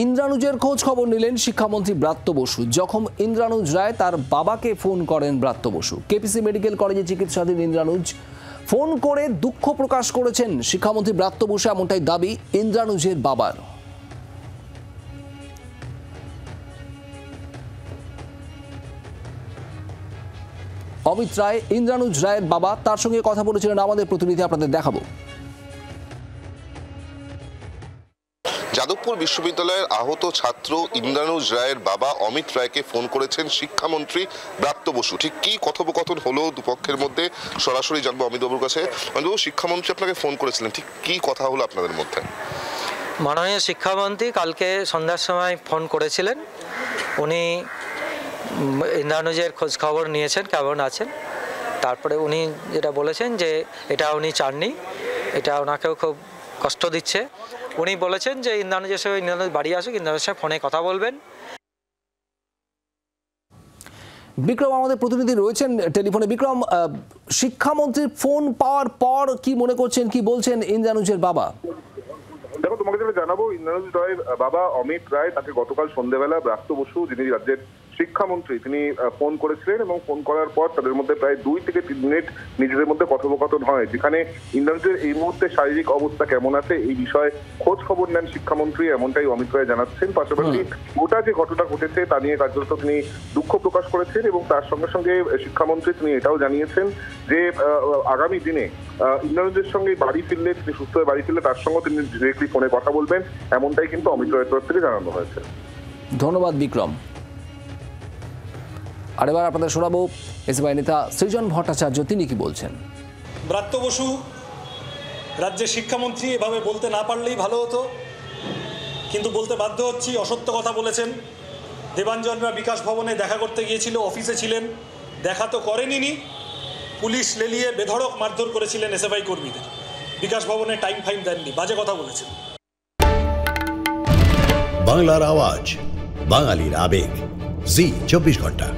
ইন্দ্রানুজের খোঁজ খবর নিলেন শিক্ষামন্ত্রী ব্রাত্য বসু। জখম ইন্দ্রানুজ রায় তার বাবাকে ফোন করেন ব্রাত্য বসু। কেপিসি মেডিকেল কলেজে চিকিৎসাধীন ইন্দ্রানুজ ফোন করে দুঃখ প্রকাশ করেছেন শিক্ষামন্ত্রী ব্রাত্য বসু, এমনটাই দাবি ইন্দ্রানুজের বাবার। অমিত রায় ইন্দ্রানুজ রায়ের বাবা, তার সঙ্গে কথা বলেছিলেন আমাদের প্রতিনিধি, আপনাদের দেখাবো। যাদবপুর বিশ্ববিদ্যালয়ের আহত ছাত্র ইন্দ্রানুজ রায়ের বাবা অমিত রায়কে ফোন করেছেন শিক্ষামন্ত্রী ব্রাত্য বসু। ঠিক কি কথোপকথন হলো দুপক্ষের মধ্যে সরাসরি জানবো অমিতবাবুর কাছে। অমিতবাবু, শিক্ষামন্ত্রী আপনাকে ফোন করেছিলেন, ঠিক কি কথা হলো আপনাদের মধ্যে? মাননীয় শিক্ষামন্ত্রী কালকে সন্ধ্যার সময় ফোন করেছিলেন। উনি ইন্দ্রানুজের খোঁজ খবর নিয়েছেন, কেমন আছেন। তারপরে উনি যেটা বলেছেন যে এটা উনি চাননি, এটা ওনাকেও খুব কষ্ট দিচ্ছে। উনি বলেছেন যে ইন্দ্রানুজের সঙ্গে ইন্দ্রানুজ বাড়ি আসুক, ইন্দ্রানুজের সঙ্গে ফোনে কথা বলবেন। বিক্রম আমাদের প্রতিনিধি রয়েছেন টেলিফোনে। বিক্রম, শিক্ষামন্ত্রীর ফোন পাওয়ার পর কি মনে করছেন, কি বলছেন ইন্দ্রানুজের বাবা? দেখো, তোমাকে যেটা জানাবো, ইন্দ্রানুজ রায়ের বাবা অমিত রায়, তাকে গতকাল সন্ধ্যেবেলা ব্রাত্য বসু, যিনি রাজ্যের শিক্ষামন্ত্রী, তিনি ফোন করেছিলেন এবং ফোন করার পর তাদের মধ্যে প্রায় 2 থেকে 3 মিনিট নিজেদের মধ্যে কথোপকথন হয়, যেখানে ইন্দ্রানুজের এই মুহূর্তে শারীরিক অবস্থা কেমন আছে এই বিষয়ে খোঁজ খবর নেন শিক্ষামন্ত্রী, এমনটাই অমিত রায় জানাচ্ছেন। পাশাপাশি গোটা যে ঘটনা ঘটেছে তা নিয়ে কার্যত তিনি দুঃখ প্রকাশ করেছেন এবং তার সঙ্গে সঙ্গে শিক্ষামন্ত্রী তিনি এটাও জানিয়েছেন যে আগামী দিনে ইন্দ্রানুজের সঙ্গে বাড়ি ফিরলে, তিনি সুস্থ হয়ে বাড়ি ফিরলে তার সঙ্গে তিনি ডিরেক্টলি ফোনে কথা বলবেন, এমনটাই কিন্তু অমিত রায়ের তরফ থেকে জানানো হয়েছে। ধন্যবাদ বিক্রম। আর এবার আপনাদের শোনাবো এসএফআই নেতা সৃজন ভট্টাচার্য, তিনি কি বলছেন। ব্রাত্য বসু রাজ্যের শিক্ষামন্ত্রী, এভাবে বলতে না পারলেই ভালো হতো, কিন্তু বলতে বাধ্য হচ্ছি। অসত্য কথা বলেছেন। দেবাঞ্জনরা বিকাশ ভবনে দেখা করতে গিয়েছিল, অফিসে ছিলেন, দেখা তো করেনি। পুলিশ লেলিয়ে বেধড়ক মারধর করেছিলেন এসএফআই কর্মীদের, বিকাশ ভবনে টাইম ফাইম দেননি, বাজে কথা বলেছেন। বাংলার আওয়াজ, বাঙালির আবেগ, জি 24 ঘন্টা।